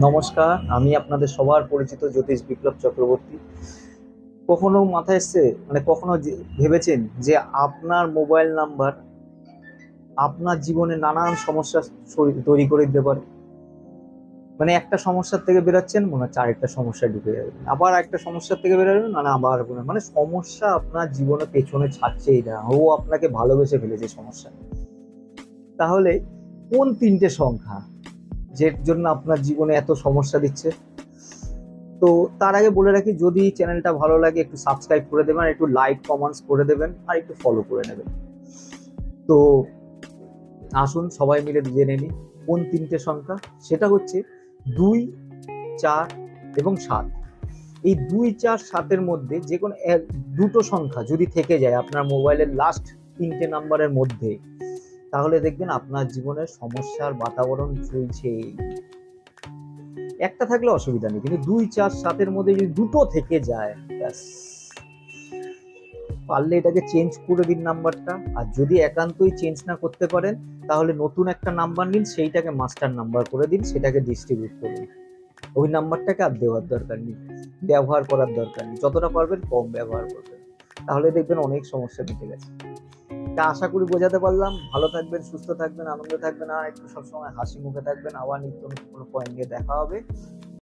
নমস্কার, আমি আপনাদের সবার পরিচিত জ্যোতিষ বিপ্লব চক্রবর্তী। কখনো মাথায় এসছে, কখনো ভেবেছেন যে আপনার মোবাইল নাম্বার আপনার জীবনে নানান সমস্যা তৈরি করে দিতে পারে? একটা সমস্যার থেকে বেরোচ্ছেন, মনে হচ্ছে আরেকটা সমস্যা ঢুকে যাবে, আবার একটা সমস্যার থেকে বেরোবেন, আবার সমস্যা আপনার জীবনে পেছনে ছাড়ছেই না, ও আপনাকে ভালোবেসে ফেলেছে সমস্যা। তাহলে কোন তিনটে সংখ্যা যের জন্য আপনার জীবনে এত সমস্যা দিচ্ছে? তো তার আগে বলে রাখি, যদি চ্যানেলটা ভালো লাগে একটু সাবস্ক্রাইব করে দেবেন, একটু লাইক কমেন্টস করে দেবেন, আর একটু ফলো করে নেবেন। তো আসুন সবাই মিলে জেনে নিই কোন তিনটে সংখ্যা। সেটা হচ্ছে 2, 4 এবং 7। এই 2, 4, 7-এর মধ্যে যে কোনো দুটো সংখ্যা যদি থেকে যায় আপনার মোবাইলের লাস্ট তিনটে নাম্বারের মধ্যে, তাহলে দেখবেন আপনার জীবনের সমস্যার বাতাবরণ চলছে। একটা থাকলে অসুবিধা নেই, কিন্তু 2, 4, 7-এর মধ্যে যদি দুটো থেকে যায়, ব্যাস, পারলে এটাকে চেঞ্জ করে দিন নাম্বারটা। আর যদি একান্তই চেঞ্জ না করতে পারেন, তাহলে নতুন একটা নাম্বার নিন, সেইটাকে মাস্টার নাম্বার করে দিন, সেটাকে ডিস্ট্রিবিউট করুন। ওই নাম্বারটাকে আর দেওয়ার দরকার নেই, ব্যবহার করার দরকার নেই, যতটা পারবেন কম ব্যবহার করবেন, তাহলে দেখবেন অনেক সমস্যা মিটে গেছে। তা আশা করি বোঝাতে পারলাম। ভালো থাকবেন, সুস্থ থাকবেন, আনন্দে থাকবেন, আর একটু সবসময় হাসি মুখে থাকবেন। আবার নিত্য নতুন কোনো পয়েন্ট নিয়ে দেখা হবে।